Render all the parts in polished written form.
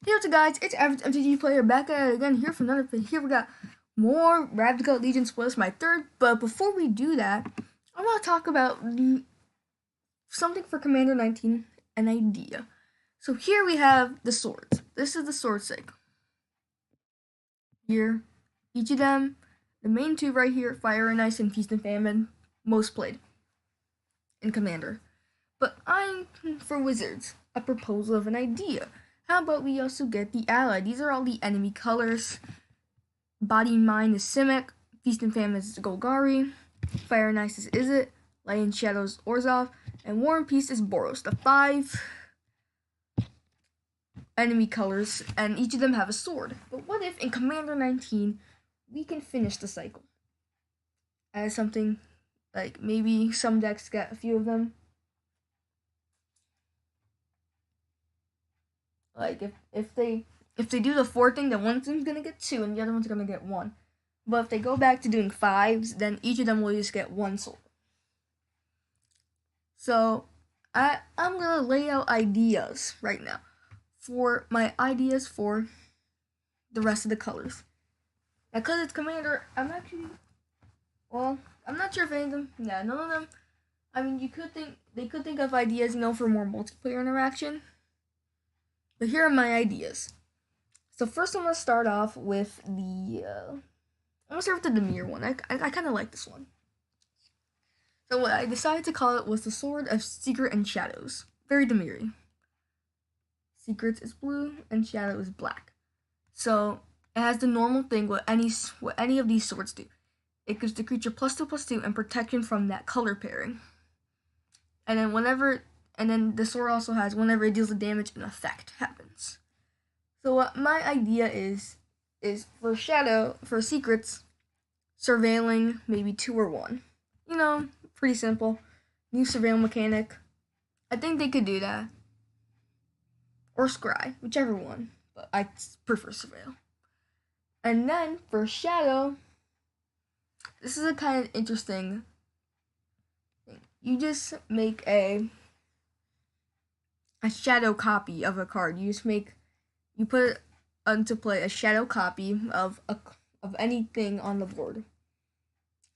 Hey what's up guys, it's average MTG player back at it again here for another video. Here we got more Ravnica Legion spoilers, my third, but before we do that, I want to talk about something for Commander 19, an idea. So here we have the swords. This is the sword sig. Here, each of them, the main two right here, Fire and Ice and Feast and Famine, most played in Commander. But I'm for Wizards, a proposal of an idea. How about we also get the ally? These are all the enemy colors. Body and Mind is Simic, Feast and Famine is Golgari, Fire and Ice is Izzet, Light and Shadows Orzhov, and War and Peace is Boros. The 5 enemy colors, and each of them have a sword. But what if in Commander 19 we can finish the cycle? As something like maybe some decks get a few of them. Like if they do the 4 thing, then one of them's gonna get 2 and the other one's gonna get 1. But if they go back to doing 5s, then each of them will just get 1 sword. So I'm gonna lay out ideas right now for my ideas for the rest of the colors. Now, cause it's Commander, I'm not sure if any of them. Yeah, none of them. I mean, they could think of ideas, for more multiplayer interaction. But here are my ideas. So first, I'm gonna start off with the. I'm gonna start with the Demir one. I kind of like this one. So what I decided to call it was the Sword of Secret and Shadows. Very Demir. Secrets is blue and Shadow is black. So it has the normal thing what any of these swords do. It gives the creature +2/+2 and protection from that color pairing. And then the sword also has whenever it deals the damage, an effect happens. So what my idea is for secrets, surveilling maybe 2 or 1. Pretty simple. New surveil mechanic. I think they could do that. Or scry, whichever one. But I prefer surveil. And then for shadow, this is a kind of interesting thing. You just make a shadow copy of a card. You put into play a shadow copy of anything on the board.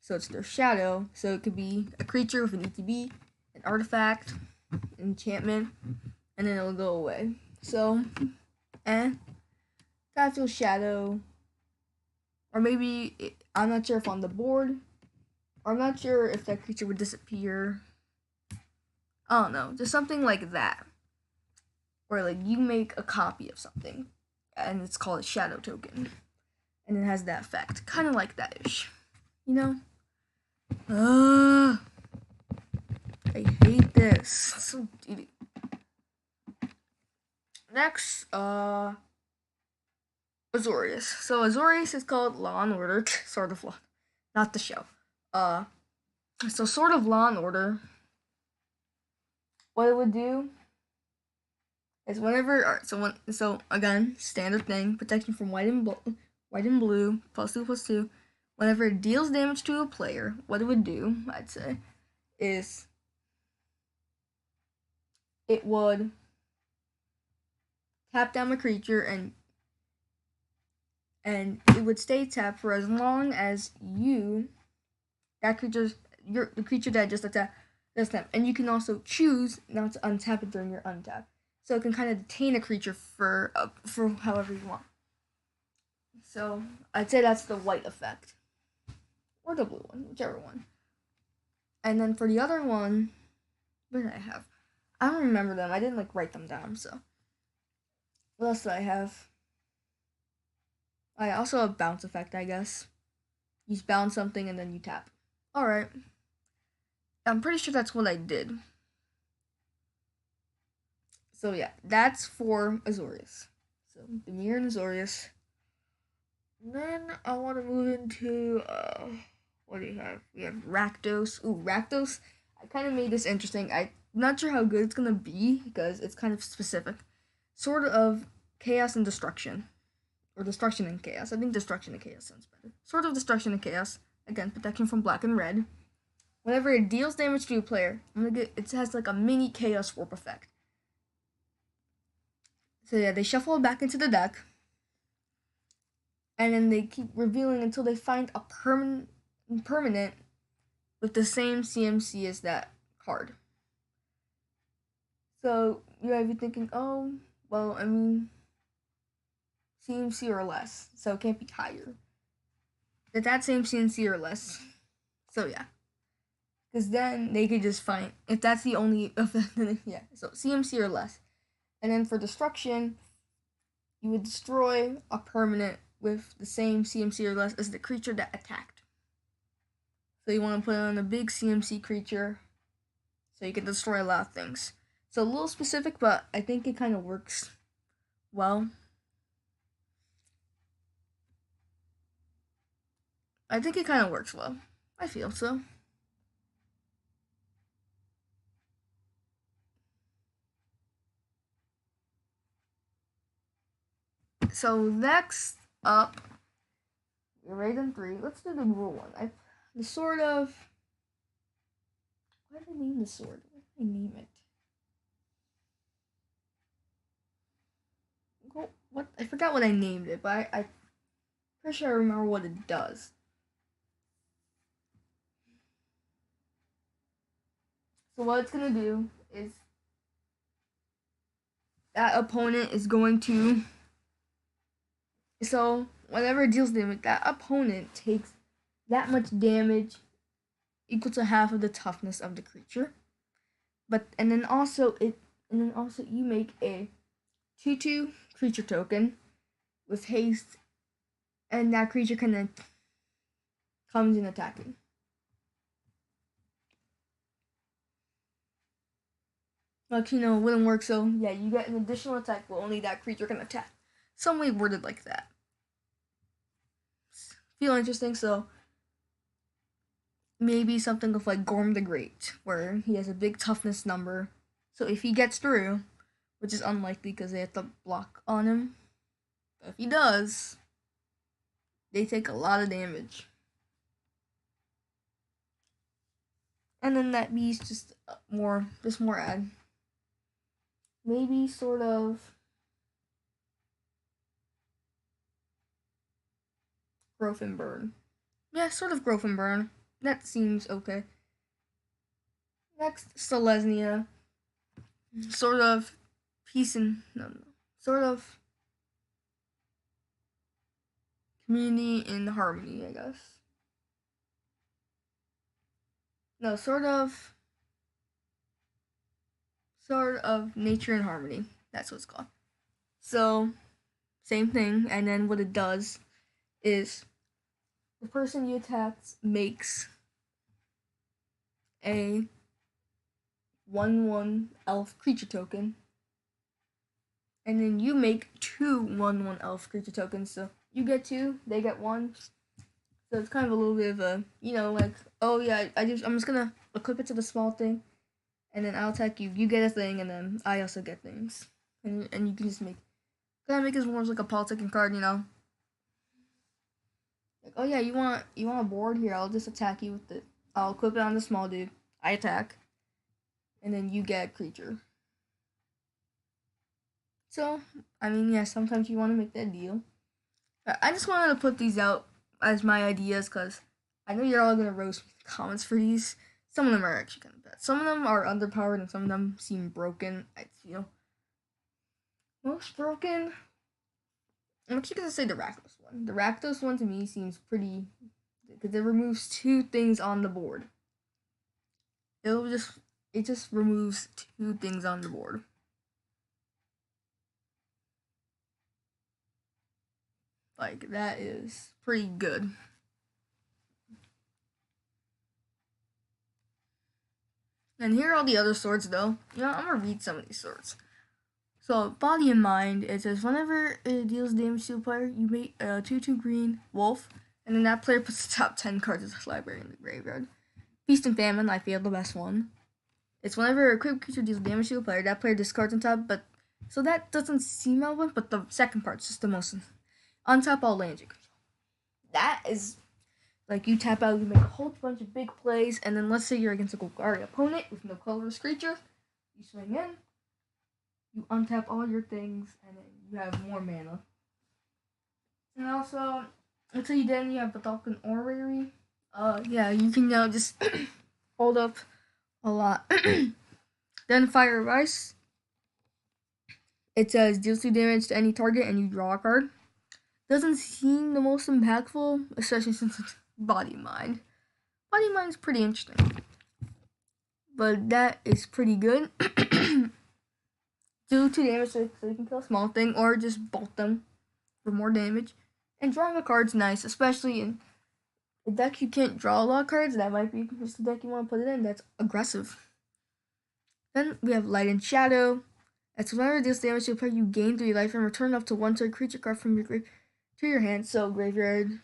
So it's their shadow. So it could be a creature with an ETB, an artifact, an enchantment, and then it'll go away. So, that's your shadow. Or maybe I'm not sure if on the board. Or I'm not sure if that creature would disappear. I don't know, just something like that. Or like you make a copy of something, and it's called a shadow token, and it has that effect, kind of like that ish, I hate this. It's so dirty. Next, Azorius. So Azorius is called Law and Order, sort of law, not the show. So sort of Law and Order. What it would do is whenever so again, standard thing, protection from white and blue, +2/+2. Whenever it deals damage to a player, what it would do, I'd say, is it would tap down a creature and it would stay tapped for as long as the creature that just attacked does tap. And you can also choose not to untap it during your untap. So it can kind of detain a creature for however you want. So I'd say that's the white effect. Or the blue one, whichever one. And then for the other one, what did I have? I don't remember them. I didn't write them down, so. What else do I have? I also have bounce effect, I guess. You bounce something and then you tap. Alright. I'm pretty sure that's what I did. So yeah, that's for Azorius. So Demir and Azorius. And then I want to move into what do you have? We have Rakdos. Ooh, Rakdos. I kind of made this interesting. I'm not sure how good it's gonna be because it's kind of specific. Sort of chaos and destruction, or destruction and chaos. I think destruction and chaos sounds better. Sort of destruction and chaos. Again, protection from black and red. Whenever it deals damage to a player, it has like a mini chaos warp effect. So yeah, they shuffle it back into the deck, and then they keep revealing until they find a permanent with the same CMC as that card. So you might be thinking, oh, well, I mean, CMC or less, so it can't be higher. That same CMC or less. So yeah, because then they could just find if that's the only yeah. So CMC or less, and then for destruction, you would destroy a permanent with the same CMC or less as the creature that attacked. So you want to put on a big CMC creature, so you can destroy a lot of things. So a little specific, but I think it kind of works well. I think it kind of works well. I feel so. So next up, we're right on 3. Let's do the rule one. The sword of. What did I name the sword? What did I name it? What I forgot what I named it, but I pretty sure I remember what it does. So what it's gonna do is that opponent is going to. So whenever it deals damage, that opponent takes that much damage equal to half of the toughness of the creature. And then also you make a 2/2 creature token with haste, and that creature comes in attacking. Like, it wouldn't work, so yeah, you get an additional attack, but only that creature can attack. Some way worded like that. Feel interesting, so maybe something of like Gorm the Great, where he has a big toughness number. So if he gets through, which is unlikely because they have to block on him, but if he does, they take a lot of damage. And then that beast just more add. Maybe sort of growth and burn. Yeah, sort of growth and burn. That seems okay. Next, Selesnya. Sort of peace and sort of community and harmony, I guess. No, sort of nature and harmony. That's what it's called. So, same thing, and then what it does is the person you attack makes a 1/1 elf creature token, and then you make 2 1/1 elf creature tokens. So you get 2, they get 1. So it's kind of a little bit of a, like, oh yeah, I'm just gonna equip it to the small thing, and then I'll attack you. You get a thing, and then I also get things, and you can just make it more like a politicking card, Like, oh yeah, you want a board here? I'll just attack you with it. I'll equip it on the small dude. I attack, and then you get a creature. So I mean, yeah, sometimes you want to make that deal. I just wanted to put these out as my ideas because I know you're all gonna roast me in the comments for these. Some of them are actually kind of bad. Some of them are underpowered, and some of them seem broken. I feel most broken. I'm actually gonna say the Rakdos one. The Rakdos one to me seems pretty because it removes 2 things on the board. It just removes 2 things on the board. Like, that is pretty good. And here are all the other swords, though. I'm gonna read some of these swords. So, Body and Mind, it says, whenever it deals damage to a player, you make a 2/2 green wolf, and then that player puts the top 10 cards of the library in the graveyard. Feast and Famine, I feel the best one. It's whenever a equipped creature deals damage to a player, that player discards on top, but so that doesn't seem relevant, but the second part's just the most. On top all lands you control. That is like you tap out, you make a whole bunch of big plays, and then let's say you're against a Golgari opponent with no colorless creature, you swing in, you untap all your things, and then you have more mana. And also, until you then you have the Falcon Orrery. Yeah, you can now just hold up a lot. Then Fire of Ice. It says deals 2 damage to any target and you draw a card. Doesn't seem the most impactful, especially since it's Body Mind. Body Mind's pretty interesting. But that is pretty good. Do 2 damage so you can kill a small thing, or just bolt them for more damage. And drawing a card's nice, especially in a deck you can't draw a lot of cards. That might be just the deck you want to put it in that's aggressive. Then we have Light and Shadow. As whenever it deals damage to a player, you gain 3 life and return up to 1 target creature card from your grave to your hand. So graveyard,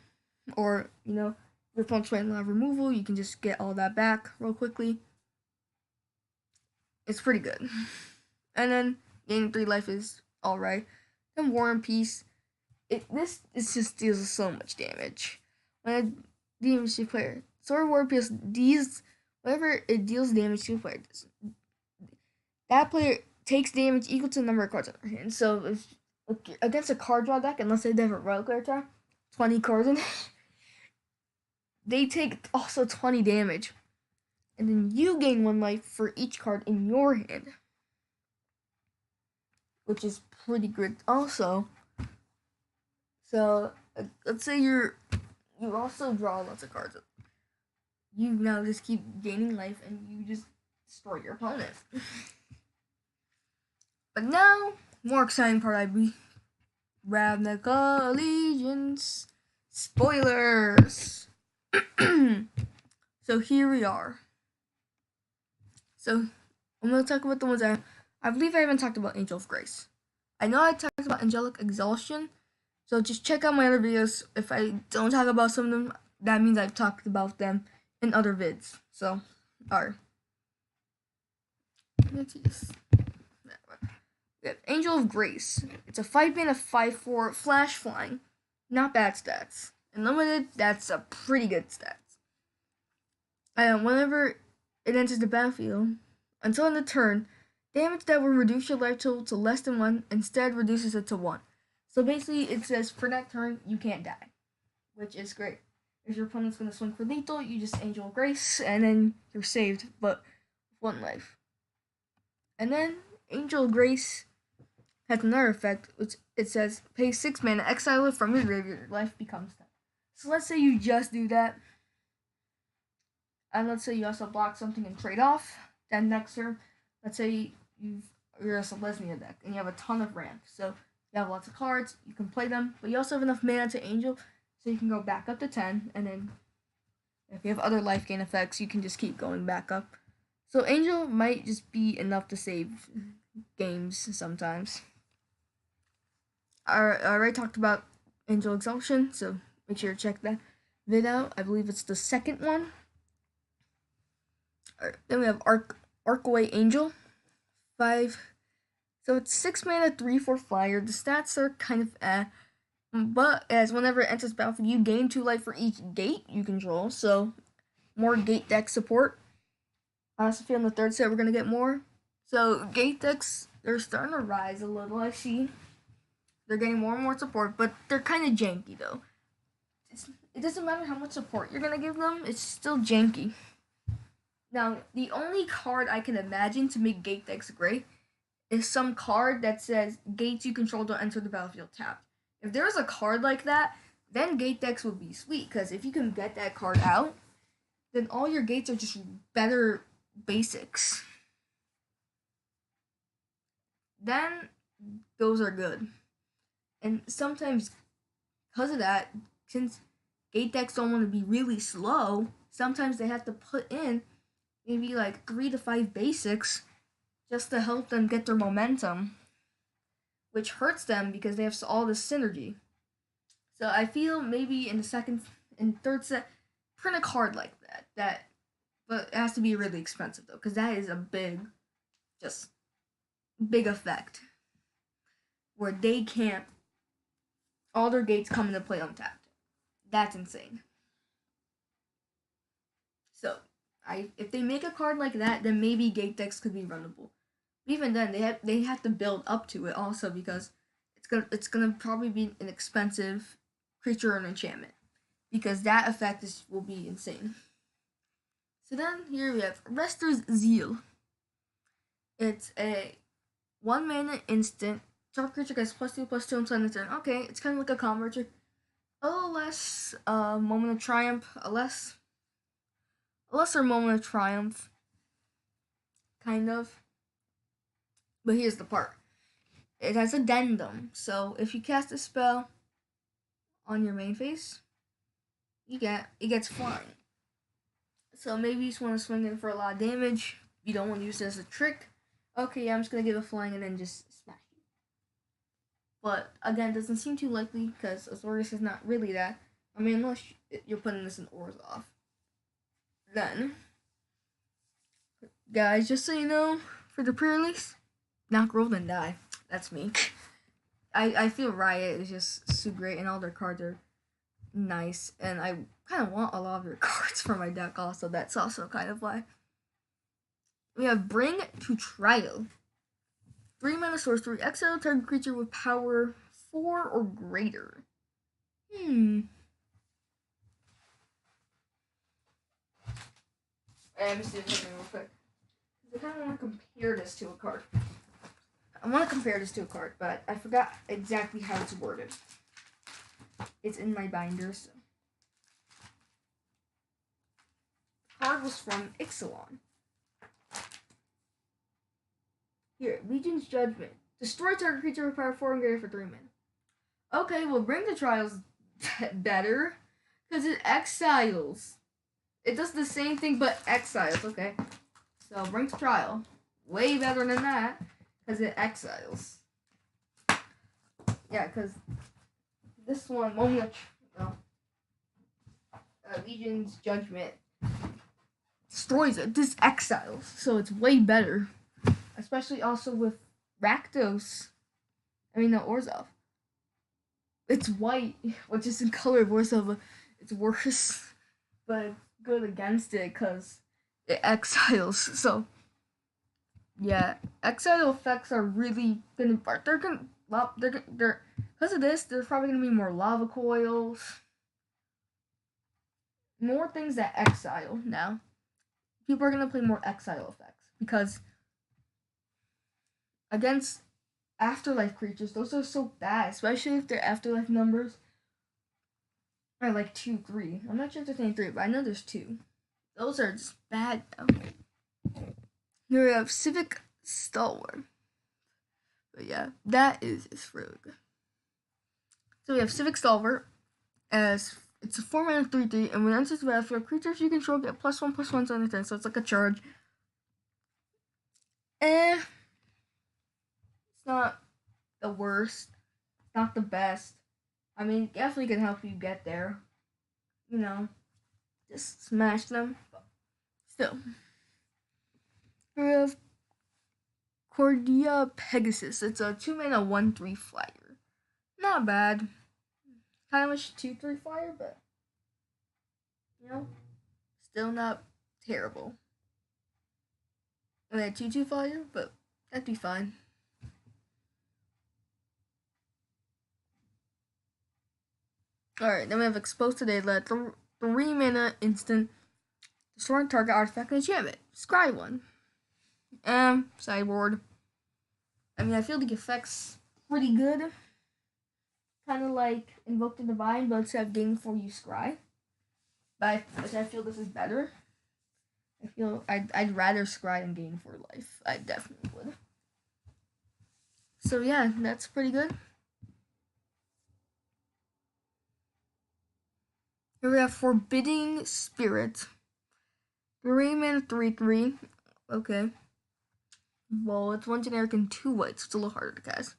or your opponent's running out of removal, you can just get all that back real quickly. It's pretty good. And then gaining 3 life is alright. Then War and Peace. This just deals so much damage. When a damage to a player, Sword War and Peace, whenever it deals damage to a player, that player takes damage equal to the number of cards in their hand. So if against a card draw deck, unless they have a relic attack, 20 cards in it, they take also 20 damage. And then you gain 1 life for each card in your hand, which is pretty good also. So let's say you also draw lots of cards. You now just keep gaining life and you just destroy your opponent. But now, more exciting part, I believe. Ravnica Allegiance. Spoilers! So here we are. So, I'm going to talk about the ones I believe I haven't talked about Angel of Grace. I know I talked about Angelic Exhaustion, so just check out my other videos. If I don't talk about some of them, that means I've talked about them in other vids. So, alright. Let's see this. We have Angel of Grace. It's a 5-mana 5/4 flash flying. Not bad stats. And limited, that's a pretty good stats. Whenever it enters the battlefield, until in the turn, damage that will reduce your life total to less than 1 instead reduces it to 1. So basically, it says for that turn, you can't die, which is great. If your opponent's going to swing for lethal, you just Angel of Grace, and then you're saved, but with 1 life. And then Angel of Grace has another effect, which it says pay 6 mana, exile it from your graveyard, your life becomes 10. So let's say you just do that, and let's say you also block something and trade off. Then next turn, let's say you're a Selesnya deck and you have a ton of ramp, so you have lots of cards, you can play them, but you also have enough mana to Angel, so you can go back up to 10, and then if you have other life gain effects, you can just keep going back up. So Angel might just be enough to save games sometimes. I already talked about Angel Exhaustion, so make sure to check that vid out. I believe it's the second one. Alright, then we have Arcaway Angel. 5. So it's 6 mana, 3/4 flyer. The stats are kind of but as whenever it enters battlefield, you gain 2 life for each gate you control, so more gate deck support. I also feel in the third set we're going to get more. So gate decks, they're starting to rise a little, I see. They're getting more and more support, but they're kind of janky though. It doesn't matter how much support you're going to give them, it's still janky. Now, the only card I can imagine to make gate decks great is some card that says gates you control don't enter the battlefield tapped. If there's a card like that, then gate decks would be sweet, because if you can get that card out, then all your gates are just better basics. Then those are good. And sometimes, because of that, since gate decks don't want to be really slow, sometimes they have to put in maybe like 3 to 5 basics just to help them get their momentum, which hurts them because they have all this synergy. So I feel maybe in the second and third set, print a card like that. But it has to be really expensive though, because that is a big effect where they can't. All their gates come into play untapped. That's insane. So if they make a card like that, then maybe gate decks could be runnable. Even then, they have to build up to it also because it's gonna probably be an expensive creature and enchantment because that effect will be insane. So then here we have Rester's Zeal. It's a 1 mana instant. Target creature gets +2/+2 until end of turn. Okay, it's kind of like a combo trick. A little less moment of triumph, a lesser moment of triumph, kind of. But here's the part. It has addendum, so if you cast a spell on your main phase, it gets flying. So maybe you just want to swing in for a lot of damage. You don't want to use it as a trick. Okay, I'm just gonna give it flying and then just smash you. But again, it doesn't seem too likely because Azorius is not really that. I mean, unless you're putting this in Orzhov. Then, guys, just so you know, for the pre-release, knock, roll, then die. That's me. I feel Riot is just so great and all their cards are nice. And I kind of want a lot of their cards for my deck also. That's also kind of why. We have Bring to Trial. 3 mana sorcery. Exile target creature with power 4 or greater. I'm just doing something real quick. I kind of want to compare this to a card. But I forgot exactly how it's worded. It's in my binder, so. The card was from Ixalan. Here, Legion's Judgment. Destroy target creature with power 4 and greater for 3 mana. Okay, well, Bring the Trial's better, because it exiles. It does the same thing, but exiles, okay? So, Bring to Trial. Way better than that, because it exiles. Yeah, because this one, Legion's Judgment destroys it. This exiles, so it's way better. Especially also with Rakdos. Orzhov. It's white, which is in color of Orzhov. It's worse, but it's good against it because it exiles. So, yeah, exile effects are really gonna. They're because of this. There's probably gonna be more lava coils, more things that exile now. People are gonna play more exile effects because against afterlife creatures, those are so bad, especially if their afterlife numbers are like 2, 3. I'm not sure if there's any 3, but I know there's 2. Those are just bad now. Here we have Civic Stalwart. But yeah, that is really good. So we have Civic Stalwart as it's a 4 mana 3/3, and when it enters the battlefield, creatures you control get +1/+1 on the turn, so it's like a charge. It's not the worst. It's not the best. Definitely can help you get there. Just smash them. But still. We have Cordia Pegasus. It's a 2 mana 1/3 flyer. Not bad. Kind of wish 2/3 flyer, but still not terrible. And then 2/2 flyer, but that'd be fine. Alright, then we have Exposed to Daylight. 3 mana instant. Destroy target artifact and enchantment. Scry 1. Sideboard. I feel the effect's pretty good. Kind of like Invoke the Divine, but instead of Gain before you scry. But I feel this is better. I feel I'd rather scry than Gain for life. I definitely would. So yeah, that's pretty good. Here we have Forbidding Spirit. 3 mana 3/3. Okay. Well, it's 1 generic and 2 white, so it's a little harder to cast.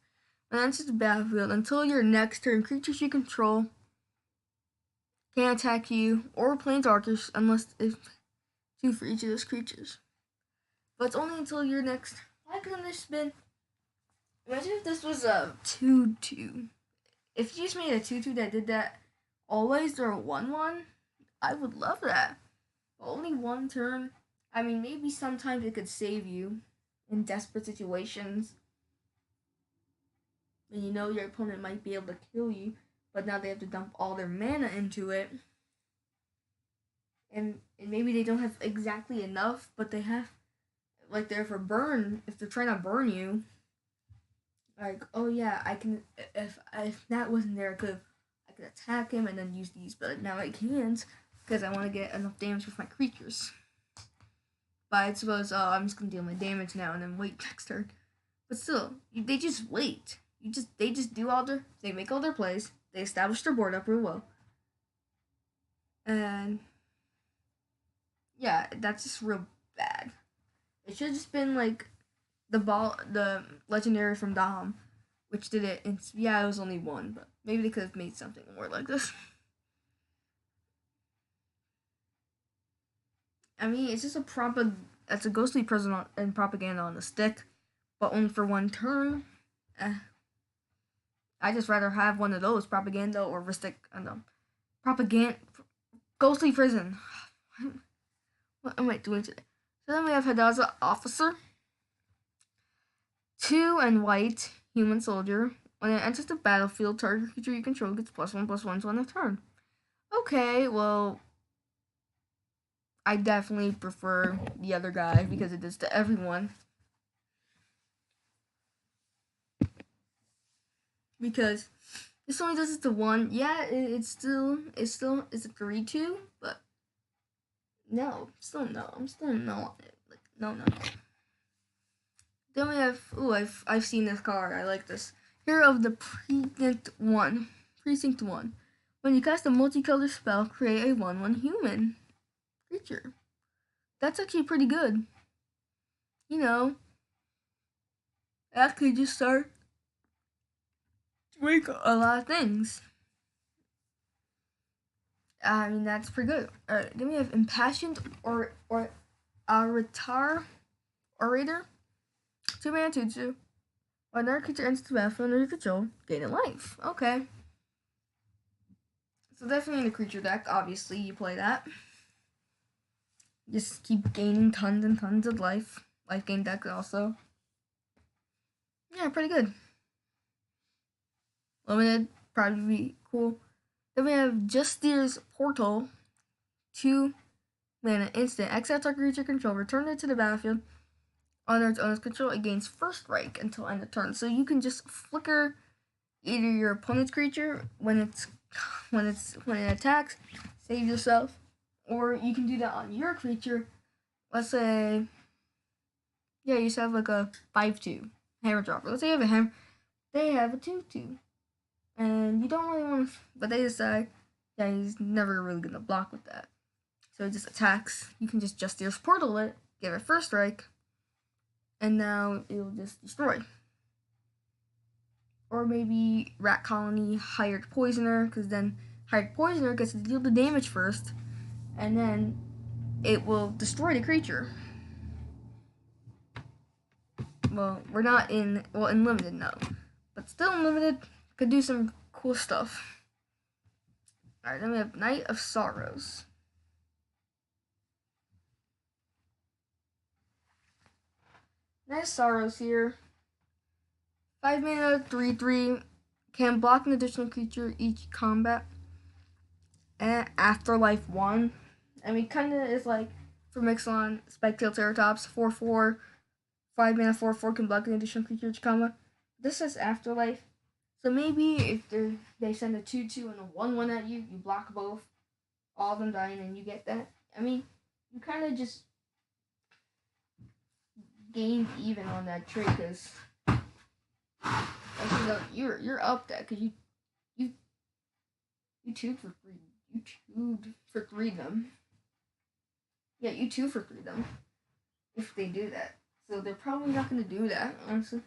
And then it's the battlefield. Until your next turn, creatures you control can't attack you or Planeswalkers unless it's 2 for each of those creatures. But it's only until your next. Why couldn't this been? Imagine if this was a 2/2. If you just made a 2/2 that did that always or a 1/1, I would love that. But only 1 turn. Maybe sometimes it could save you. in desperate situations. And you know your opponent might be able to kill you, but now they have to dump all their mana into it. And maybe they don't have exactly enough, but they have, like, they're for burn. If they're trying to burn you, like, oh yeah, I can. If that wasn't there, I could attack him and then use these, but now I can't because I want to get enough damage with my creatures. But I suppose, oh, I'm just gonna deal my damage now and then wait next turn. But still, they just wait. They just do they make all their plays. They establish their board up real well, and yeah, that's just real bad. It should have just been like the legendary from Daham, which did it. And yeah, it was only one, but maybe they could have made something more like this. I mean, it's just it's a ghostly prison and propaganda on the stick, but only for one turn. I just rather have one of those, propaganda or Ristic, propaganda, ghostly prison. What am I doing today? So then we have Hadaza Officer, 2 and white human soldier. When it enters the battlefield, target creature you control gets +1/+1 to end the turn. Okay, well, I definitely prefer the other guy because it does to everyone. Because this only does it to one. Yeah, it's still a 3/2, but no, still no. I'm still no. Like, no. Then we have I've seen this card. I like this. Hero of the Precinct 1. Precinct 1. When you cast a multicolor spell, create a 1/1 human creature. That's actually pretty good. You know, that could just start doing a lot of things. I mean, that's pretty good. Alright, then we have Impassioned or Orator. 2 mana 2/2. When another creature enters the battlefield under your control, gain a life. Okay. So definitely in the creature deck, obviously, you play that. Just keep gaining tons and tons of life. Life gain deck also. Yeah, pretty good. Limited, probably be cool. Then we have Justice's Portal. 2 mana instant. Exile target creature control. Return it to the battlefield. Under its owner's control, it gains first strike until end of turn. So you can just flicker either your opponent's creature when it attacks, save yourself, or you can do that on your creature. Let's say, yeah, you just have like a 5/2 hammer dropper. Let's say you have a hammer, they have a 2/2, and you don't really want to, but they decide, yeah, he's never really gonna block with that, so he just attacks. You can just Justice's Portal it, give it first strike, and now it'll just destroy. Or maybe Rat Colony Hired Poisoner, because then Hired Poisoner gets to deal the damage first, and then it will destroy the creature. Well, we're not in limited, no. But still in limited, could do some cool stuff. Alright, then we have Night of Sorrows. Night of Sorrows here. 5 mana, 3/3. Can block an additional creature each combat. And Afterlife 1. I mean, kind of is like for Mixelon, Spiketail Ceratops, 4/4. 5 mana, 4/4 can block an additional creature each combat. This says Afterlife. So maybe if they send a 2/2 and a 1/1 at you, you block both. All of them dying and you get that. I mean, you kind of just gained even on that trade because you're up that because you 2 for 3. You 2 for 3 them. Yeah, you 2 for 3 them. If they do that, so they're probably not gonna do that. Honestly,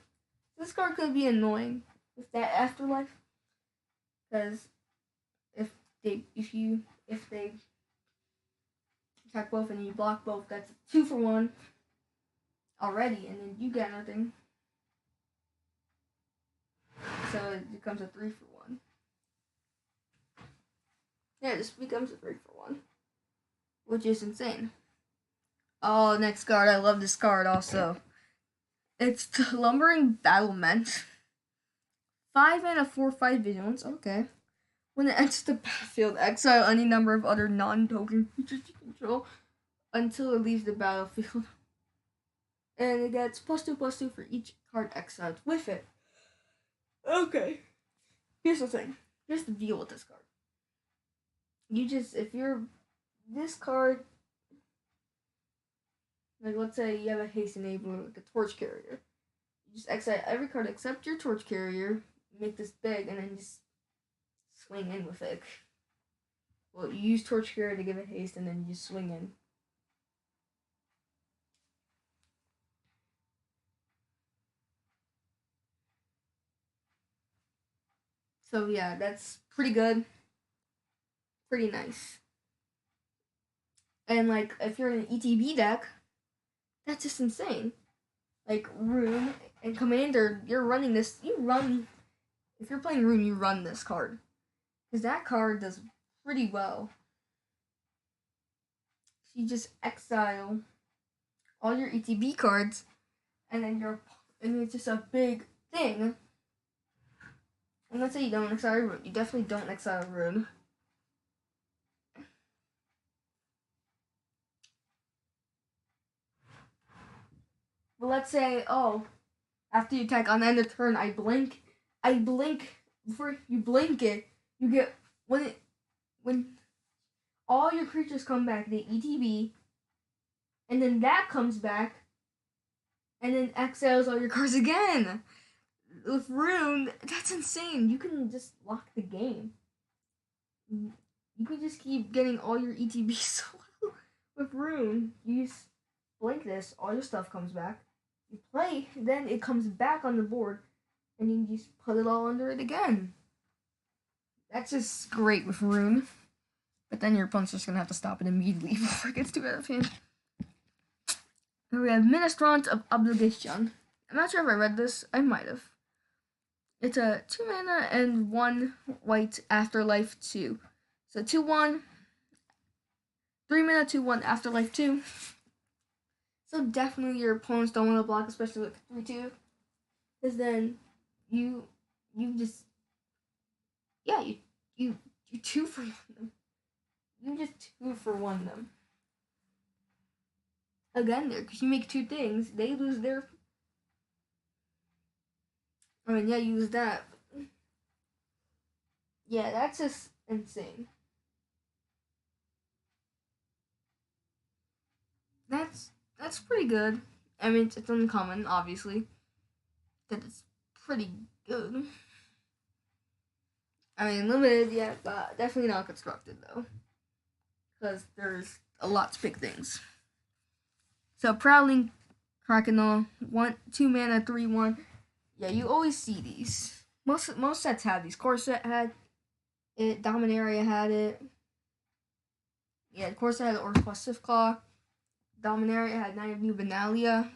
this card could be annoying with that Afterlife, because if they attack both and you block both, that's 2 for 1 already, and then you get nothing. So it becomes a 3 for 1. Yeah, this becomes a 3 for 1, which is insane. Oh, next card. I love this card also. It's the Lumbering Battlement. 5 and a 4/5 vigilance. Okay. When it enters the battlefield, exile any number of other non-token creatures you control until it leaves the battlefield. And it gets +2/+2 for each card exiled with it. Okay. Here's the thing. Here's the deal with this card. If you're this card, like let's say you have a haste enabler, like a torch carrier. You just exile every card except your torch carrier, make this big, and then just swing in with it. Well, you use torch carrier to give it haste, and then you just swing in. So yeah, that's pretty good. Pretty nice. And like if you're in an ETB deck, that's just insane. Like Rune and Commander, you're running this. If you're playing Rune, you run this card because that card does pretty well. So you just exile all your ETB cards, and and it's just a big thing. And let's say you don't exile Rune. You definitely don't exile Rune. But let's say, after you attack on the end of turn, I blink. Before you blink it, you get when all your creatures come back, they ETB, and then that comes back, and then exiles all your cards again. With Rune, that's insane. You can just lock the game. You can just keep getting all your ETBs with Rune. You just blink this, all your stuff comes back. You play, then it comes back on the board, and you just put it all under it again. That's just great with Rune. But then your opponent's just gonna have to stop it immediately before it gets too out of hand. Here we have Ministrant of Obligation. I'm not sure if I read this. I might have. It's a 2 mana and 1 white Afterlife 2. So 2/1, 3 mana 2/1 Afterlife 2. So definitely your opponents don't want to block, especially with 3/2, because then you just you 2-for-1 them. You just 2-for-1 them. Again, there, because you make 2 things, they lose their. I mean, yeah, you use that. Yeah, that's just insane. That's pretty good. I mean, it's uncommon, obviously. That it's pretty good. I mean, limited, yeah, but definitely not constructed, though. Because there's a lot to pick things. So, Prowling Krakenol, 2 mana, 3/1. Yeah, you always see these. Most sets have these. Corset had it, Dominaria had it. Yeah, Corset had the Orcus Sifclaw. Dominaria had Knight of New Benalia.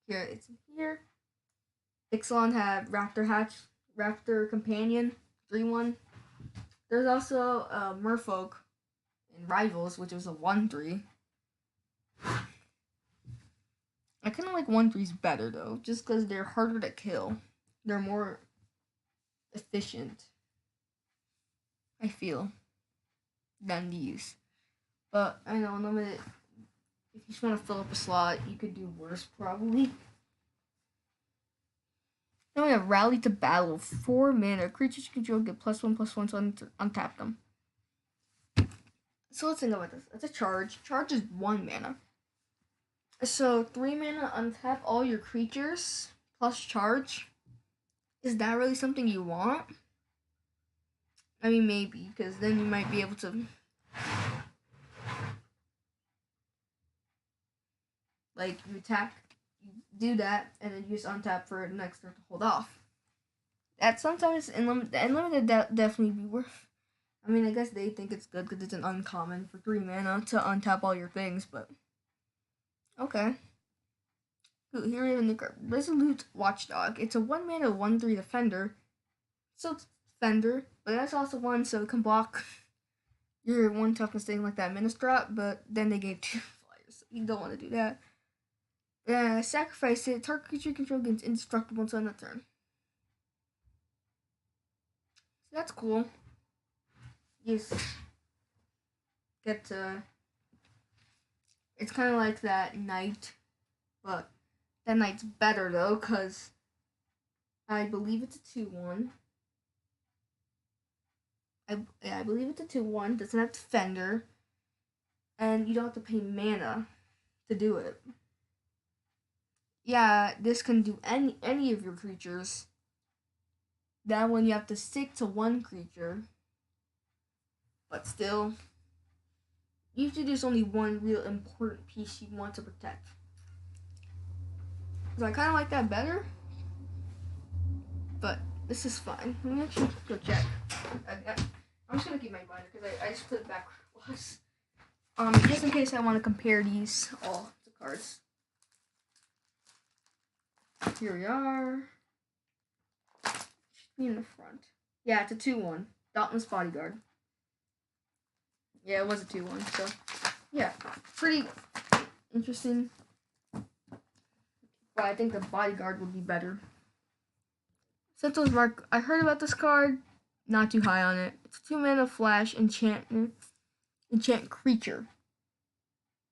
Here, it's here. Ixalan had Raptor Companion, 3/1. There's also Merfolk in Rivals, which was a 1/3. I kind of like 1/3s better, though, just because they're harder to kill. They're more efficient, I feel, than these. But I know, limited. If you just want to fill up a slot, you could do worse, probably. Then we have Rally to Battle. 4 mana. Creatures you control get +1/+1 to untap them. So let's think about this. It's a charge. Charge is 1 mana. So 3 mana, untap all your creatures plus charge. Is that really something you want? I mean, maybe, because then you might be able to. Like, you attack, you do that, and then you just untap for the next turn to hold off. That sometimes, Unlimited definitely be worth. I mean, I guess they think it's good because it's an uncommon for 3 mana to untap all your things, but. Okay. Here we have the Resolute Watchdog. It's a 1 mana 1/3 defender. So it's defender, but that's also 1, so it can block your 1 toughness thing like that Ministrop, but then they gave 2 flyers, so you don't want to do that. Sacrifice it. Target creature you control gets indestructible until end of turn. So that's cool. You just get to. It's kind of like that knight, but that knight's better though, because I believe it's a 2/1. I believe it's a 2/1. Doesn't have defender, and you don't have to pay mana to do it. Yeah, this can do any of your creatures. That one you have to stick to one creature, but still, usually there's only one real important piece you want to protect. So I kind of like that better, but this is fine. Let me actually go check. I'm just gonna keep my binder because I just put it back where it was. Just in case I want to compare these all the cards. Here we are. Should be in the front. Yeah, it's a 2/1. Dauntless Bodyguard. Yeah, it was a 2/1. So, yeah, pretty interesting. But I think the Bodyguard would be better. Sentinel's Mark. I heard about this card. Not too high on it. It's a 2-mana flash enchant creature.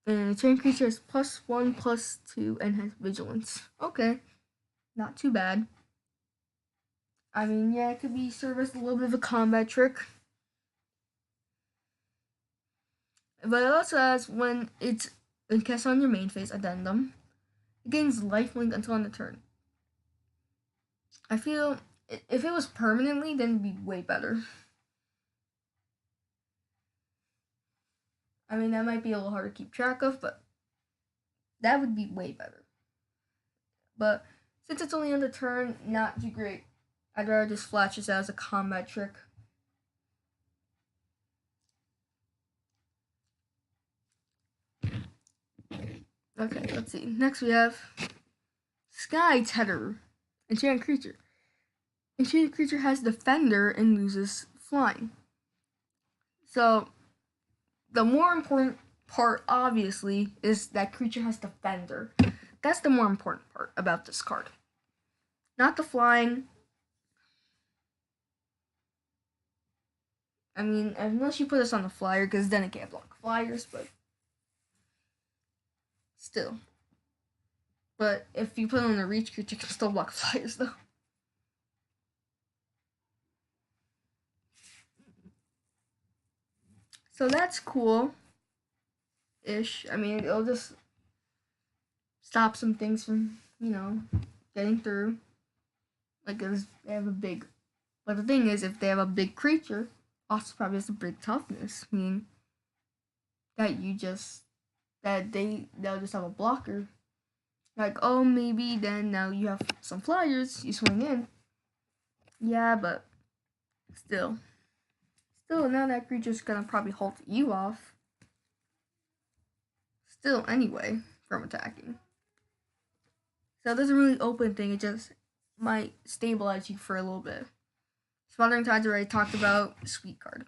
And enchant creature has +1/+2 and has vigilance. Okay. Not too bad. I mean, yeah, it could be served as a little bit of a combat trick. But it also has, when it's cast on your main phase, addendum, it gains lifelink until end of turn. I feel if it was permanently, then it'd be way better. I mean, that might be a little hard to keep track of, but that would be way better. But since it's only on the turn, not too great. I'd rather just flash this out as a combat trick. Okay, let's see. Next we have c19. Enchanted creature. Enchanted creature has defender and loses flying. So, the more important part, obviously, is that creature has defender. That's the more important part about this card. Not the flying. I mean, unless you put this on the flyer, because then it can't block flyers, but still. But if you put it on the reach creature, you can still block flyers, though. So that's cool. Ish. I mean, it'll just stop some things from, getting through. Like, if they have a big. But the thing is, if they have a big creature, also probably has a big toughness, meaning that they'll just have a blocker. Like, oh, maybe then now you have some flyers, you swing in. Yeah, but still, now that creature's gonna probably halt you off. Still, anyway, from attacking. So it doesn't really open thing, it just might stabilize you for a little bit. Smothering Tides already talked about. Sweet card.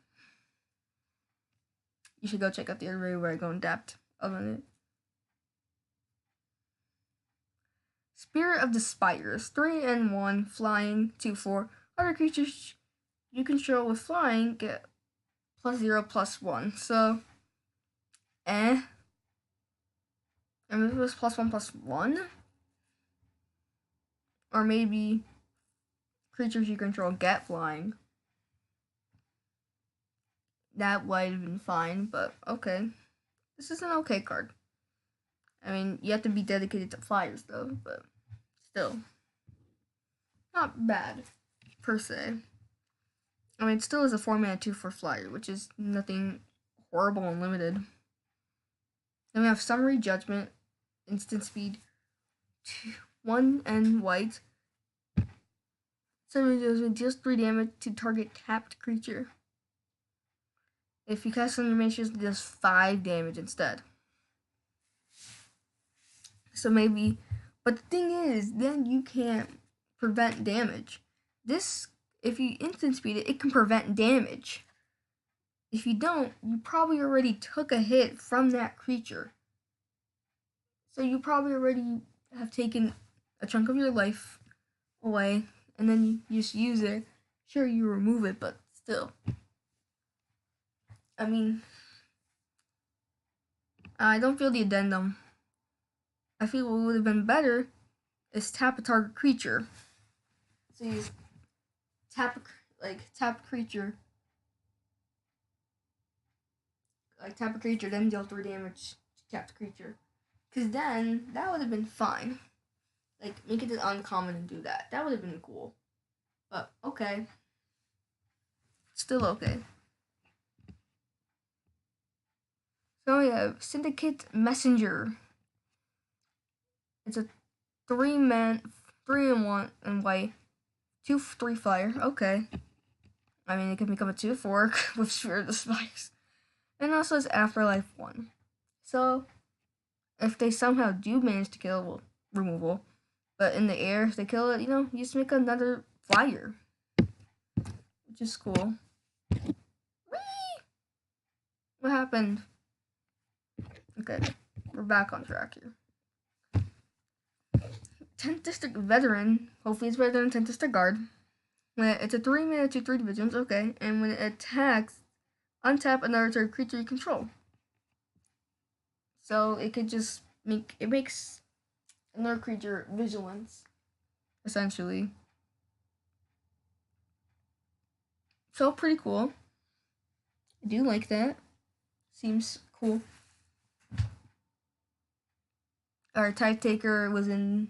You should go check out the other video where I go in depth on it. Spirit of the Spires. 3/1, flying, 2/4. Other creatures you control with flying get +0/+1. So, I mean, if it was +1/+1, or maybe creatures you control get flying. That might have been fine, but okay. This is an okay card. I mean, you have to be dedicated to flyers, though, but still. Not bad, per se. I mean, it still is a 4-mana 2/4 flyer, which is nothing horrible and limited. Then we have Summary Judgment, instant speed, 1 and white. Summary Judgment deals 3 damage to target tapped creature. If you cast on your main shield, it does 5 damage instead. So maybe, but the thing is, then you can't prevent damage. This, if you instant speed it, it can prevent damage. If you don't, you probably already took a hit from that creature. So you probably already have taken a chunk of your life away, and then you just use it. Sure, you remove it, but still. I mean, I don't feel the addendum. I feel what would have been better is tap a target creature. So you tap creature, tap a creature, then deal 3 damage to tap the creature. Cause then that would have been fine. Like make it an uncommon and do that. That would have been cool. But okay, still okay. So we have Syndicate Messenger. It's a 3-man, 3-1 and white, 2/3 fire. Okay. I mean, it can become a 2/4 with Sphere of the Spires. And also it's Afterlife 1. So, if they somehow do manage to kill, well, removal. But in the air, if they kill it, you just make another flyer. Which is cool. Whee! What happened? Okay, we're back on track here. 10th District Veteran. Hopefully it's better than 10th District Guard. It's a 3-mana 2/3 divisions, okay. And when it attacks, untap another target creature you control. So it could just makes another creature vigilance, essentially. So pretty cool. I do like that. Seems cool. Our Type Taker was in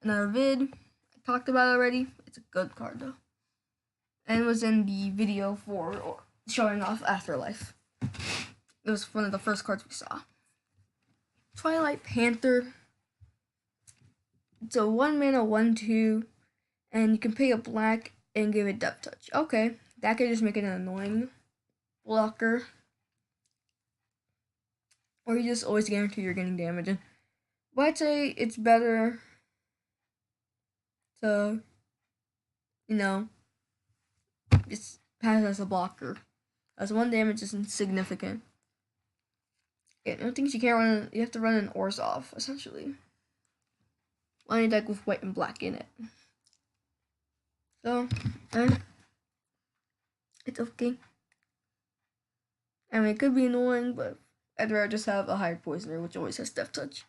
another vid. I talked about it already. It's a good card though. And was in the video for showing off Afterlife. It was one of the first cards we saw. Twilight Panther. It's a 1-mana 1/2, and you can pay a black and give it Depth Touch. Okay, that could just make it an annoying blocker. Or you just always guarantee you're getting damage in. But I'd say it's better to, just pass as a blocker. As 1 damage is insignificant. Yeah, things you can't run. You have to run an Orzhov, essentially. Any deck with white and black in it. So, it's okay. I mean, it could be annoying, but I'd rather just have a Hired Poisoner, which always has Death Touch.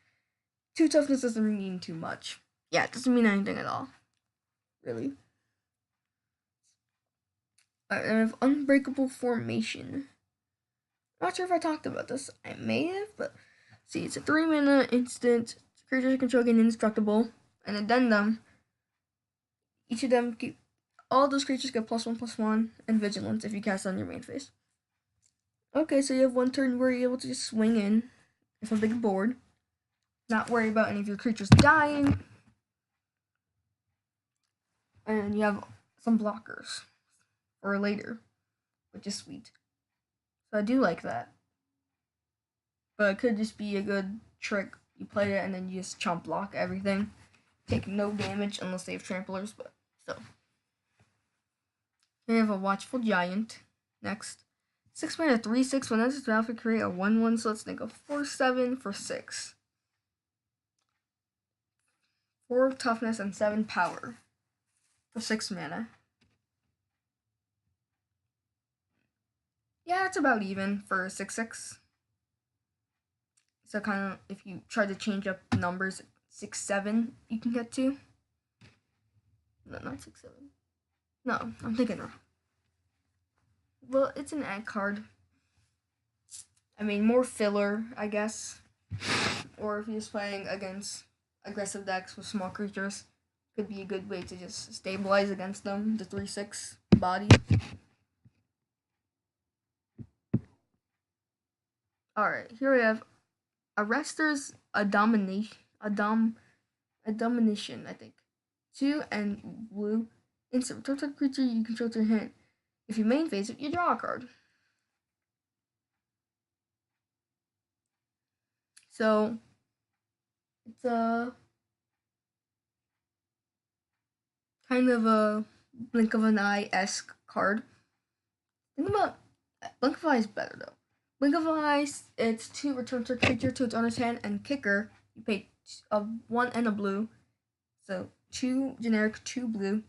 2 toughness doesn't mean too much. Yeah, it doesn't mean anything at all. Really. Alright, I have Unbreakable Formation. Not sure if I talked about this. I may have, but see, it's a 3-mana instant. Creatures control gain indestructible. An addendum. Each of them all those creatures get +1/+1 and vigilance if you cast on your main phase. Okay, so you have 1 turn where you're able to just swing in with a big board. Not worry about any of your creatures dying. And you have some blockers for later, which is sweet. So I do like that. But it could just be a good trick. You play it and then you just chump block everything. Take no damage unless they have tramplers, but still. Here we have a Watchful Giant. Next. 6-mana 3/6. When that's draft, create a 1/1, so let's think of 4/7 for 6. 4 toughness and 7 power for 6 mana. Yeah, it's about even for 6/6. So kind of, if you try to change up numbers, 6/7 you can get to. No, not 6/7. No, I'm thinking wrong. Well, it's an ag card. I mean, more filler, I guess. Or if you're just playing against aggressive decks with small creatures, could be a good way to just stabilize against them, the 3/6 body. Alright, here we have Arrester's Domination, I think. 2 and blue. Instant return creature you control to your hand. If you main phase it, you draw a card. So it's a kind of a Blink of an Eye-esque card. Think about Blink of an Eye is better though. Blink of an Eye, it's 2 return to creature to its owner's hand, and kicker, you pay a 1 and a blue. So 2 generic, 2 blue.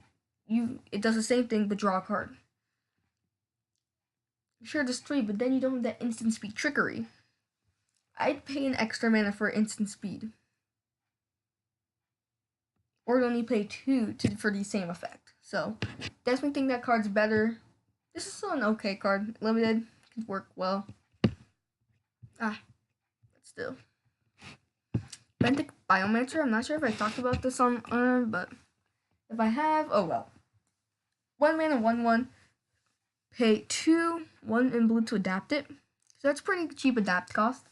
It does the same thing, but draw a card. Sure, there's 3, but then you don't have that instant speed trickery. I'd pay an extra mana for instant speed. Or only pay 2 for the same effect. So, definitely think that card's better. This is still an okay card. Limited, could work well. But still. Benthic Biomancer, I'm not sure if I talked about this on but if I have, oh well. 1 mana, 1/1. Pay 2, 1 in blue to adapt it. So that's pretty cheap adapt cost.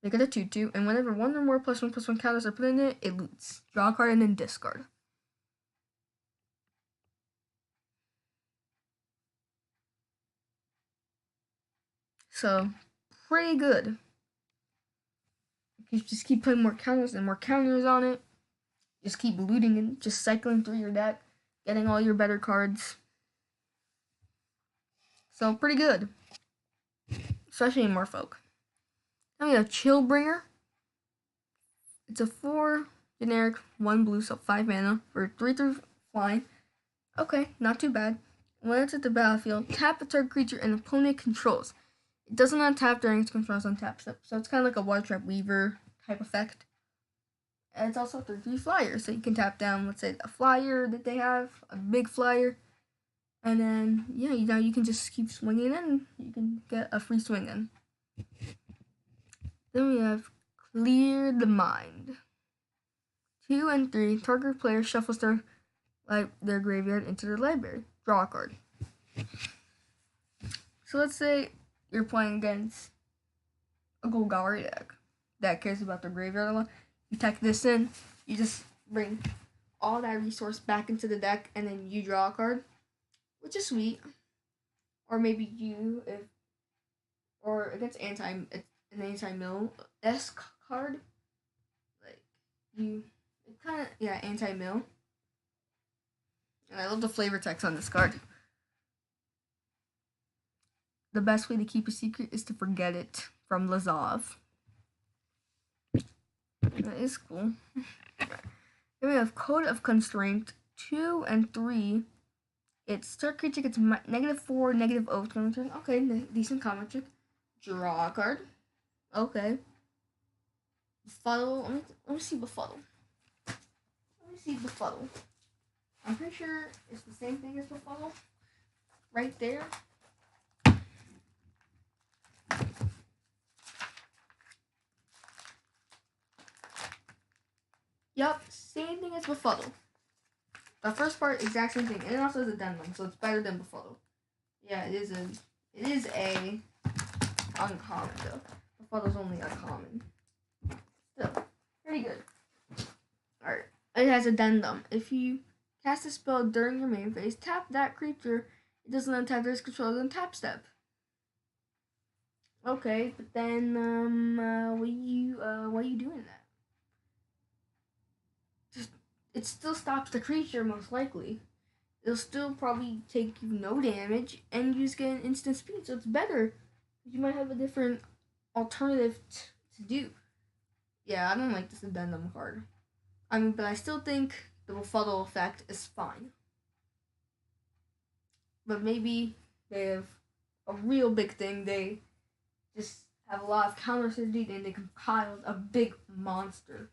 Make it a 2/2, and whenever 1 or more +1/+1 counters are put in it, it loots. Draw a card and then discard. So, pretty good. You just keep putting more counters and more counters on it. Just keep looting and just cycling through your deck, getting all your better cards. So, pretty good. Especially in Merfolk. Then we have Chillbringer. It's a 4 generic, 1 blue, so 5 mana for 3/3 flying. Okay, not too bad. When it's at the battlefield, tap a target creature an opponent controls. It doesn't untap during its controls untap step, so it's kind of like a Water Trap Weaver type effect. And it's also a 3/3 flyer, so you can tap down, let's say, a flyer that they have, a big flyer, and then, yeah, you can just keep swinging in, you can get a free swing in. Then we have Clear the Mind. 2 and 3, target player shuffles their graveyard into their library. Draw a card. So let's say you're playing against a Golgari deck that cares about their graveyard a lot. You tech this in, you just bring all that resource back into the deck, and then you draw a card, which is sweet. Or maybe or against an anti-mill esque card, like anti-mill. And I love the flavor text on this card. The best way to keep a secret is to forget it, from Lazov. That is cool. Then we have Code of Constraint, 2 and 3. Its start creature gets -4, -0 turn. Okay, decent comic trick. Draw a card. Okay. Befuddle. Let me see Befuddle. I'm pretty sure it's the same thing as Befuddle. Right there. Yup, same thing as Befuddle. The first part, exact same thing, and it also has addendum, so it's better than Befuddle. Yeah, it is a uncommon though. Befuddle's only uncommon. Still, pretty good. Alright, it has addendum. If you cast a spell during your main phase, tap that creature. It doesn't untap this controller on tap step. Okay, but then why are you doing that? It still stops the creature, most likely. It'll still probably take you no damage, and you just get an instant speed, so it's better. You might have a different alternative to do. Yeah, I don't like this addendum card. But I still think the Befuddle effect is fine. But maybe they have a real big thing. They just have a lot of counter synergy, and they compiled a big monster.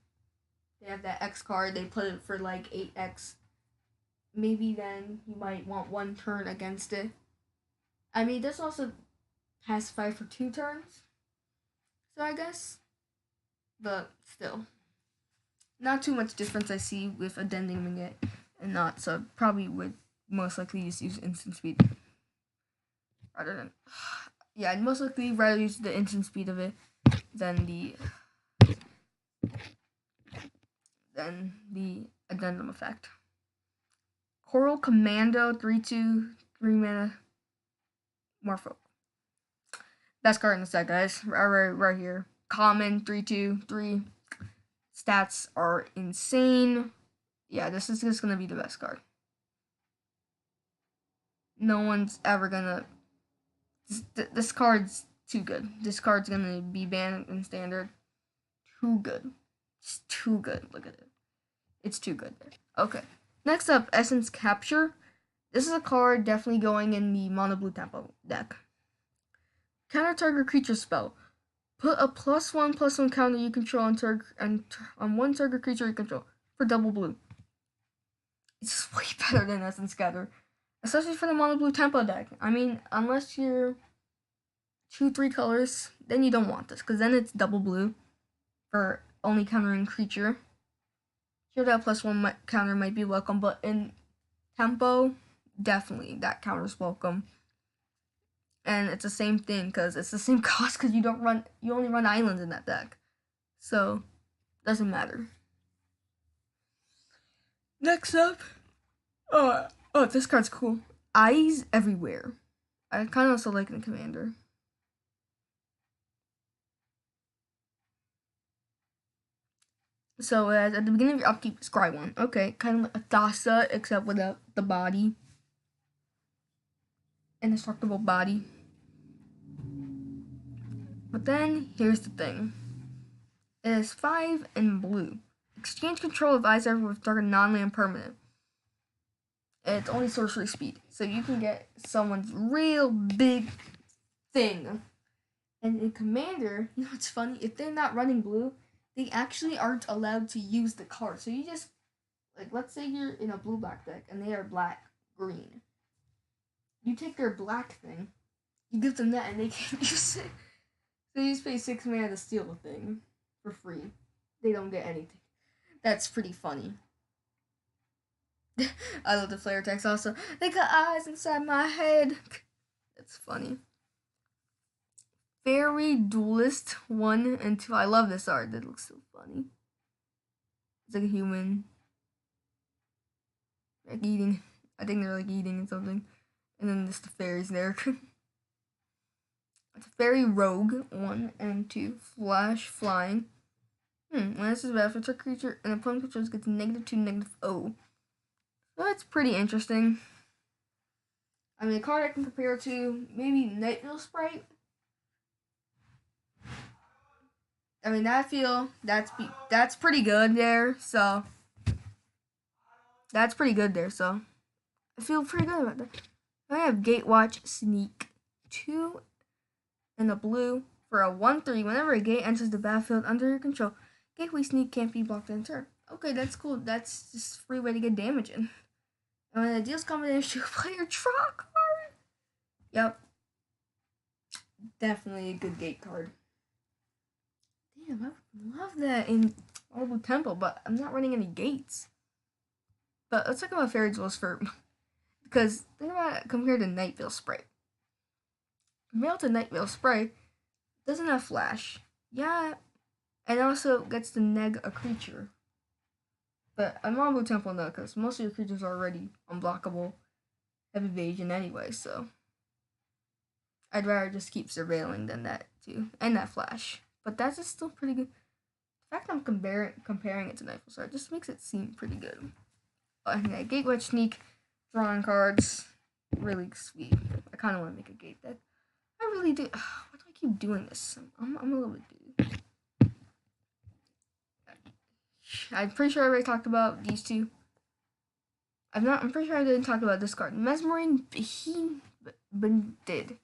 They have that X card, they put it for like 8X. Maybe then you might want 1 turn against it. This also pacify for 2 turns. So I guess. But still. Not too much difference I see with addenduming it and not, so probably would most likely just use instant speed. Rather than. Yeah, I'd most likely rather use the instant speed of it than the addendum effect. Coral Commando, 3/2, 3 mana, Morpho. Best card in the set, guys. Right here. Common, 3/2, 3. Stats are insane. Yeah, this is just gonna be the best card. No one's ever gonna. This card's too good. This card's gonna be banned in standard. Too good. It's too good. Look at it. It's too good there. Okay. Next up, Essence Capture. This is a card definitely going in the mono blue tempo deck. Counter target creature spell. Put a +1/+1 counter you control on one target creature you control for double blue. It's way better than Essence Scatter, especially for the mono blue tempo deck. I mean, unless you're 2-3 colors, then you don't want this, because then it's double blue for only countering creature. Sure, that +1 counter might be welcome, but in tempo, definitely that counter's welcome. And it's the same thing, because it's the same cost, because you only run islands in that deck. So, doesn't matter. Next up, oh, this card's cool. Eyes Everywhere. I kind of also like it in Commander. So at the beginning of your upkeep, scry one. Okay, kind of like a Thassa, except without the body. Indestructible body. But then, here's the thing. It is 5 in blue. Exchange control of Eyes Everywhere with target non-land permanent. It's only sorcery speed, so you can get someone's real big thing. And in Commander, you know what's funny? If they're not running blue, they actually aren't allowed to use the card. So you just, like, let's say you're in a blue-black deck, and they are black-green. You take their black thing, you give them that, and they can't use it. So you just pay 6 mana to steal the thing for free. They don't get anything. That's pretty funny. I love the flare text also. They got eyes inside my head. That's funny. Fairy Duelist 1 and 2. I love this art. That looks so funny. It's like a human. Like eating. I think they're like eating something. And then just the fairies there. It's a Fairy Rogue 1 and 2. Flash Flying. When this is bad for a creature, an opponent controls gets -2, -0. So that's pretty interesting. I mean, a card I can compare to maybe Night Sprite. I mean, I feel that's pretty good there. So that's pretty good there. So I feel pretty good about that. I have Gatewatch Sneak 2 in the blue for a 1/3. Whenever a gate enters the battlefield under your control, Gateway Sneak can't be blocked in turn. Okay, that's cool. That's just a free way to get damage in. And when the deals combination, player draw a card. Yep. Definitely a good gate card. Damn, I would love that in Marble Temple, but I'm not running any gates. But let's talk about Fairy Duels for, because think about it compared to Night Sprite. Compared to Night Sprite, doesn't have flash. Yeah, and also gets to neg a creature. But I'm on Blue Temple now, because most of your creatures are already unblockable, have evasion anyway, so I'd rather just keep surveilling than that too, and that flash. But that's just still pretty good. The fact I'm comparing it to Nightfall Sword just makes it seem pretty good. Yeah, Gateway Sneak, drawing cards, really sweet. I kind of want to make a gate deck. I really do. Why do I keep doing this? I'm a little bit dude. I'm pretty sure I already talked about these two. I'm pretty sure I didn't talk about this card. Mesmerine did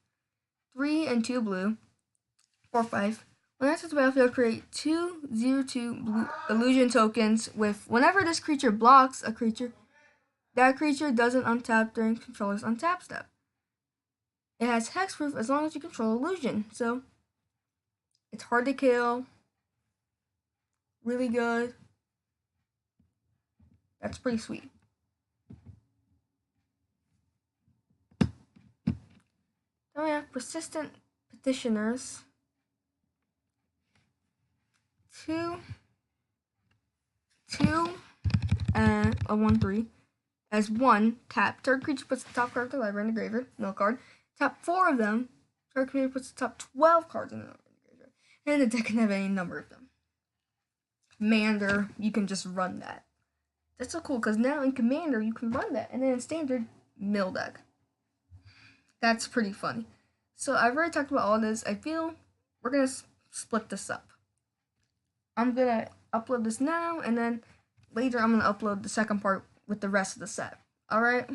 3 and 2 blue, 4/5. When enters the battlefield, create 2/2 blue illusion tokens with whenever this creature blocks a creature, that creature doesn't untap during controller's untap step. It has hexproof as long as you control illusion, so it's hard to kill. Really good. That's pretty sweet. Oh yeah, Persistent Petitioners. 2, and a 1/3. As 1, tap. Target creature puts the top card of the library in the graveyard. No card. Tap 4 of them. Target creature puts the top 12 cards in the graveyard. And the deck can have any number of them. Commander, you can just run that. That's so cool, because now in Commander, you can run that. And then in Standard, mill deck. That's pretty funny. So I've already talked about all this. I feel we're going to split this up. I'll upload this now, and then later I'm gonna upload the second part with the rest of the set. Alright?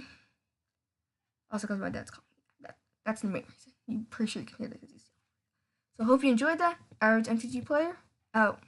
Also because my dad's calling me. That's the main reason. I'm pretty sure you can hear that because he's. So hope you enjoyed that. Average MTG player, out.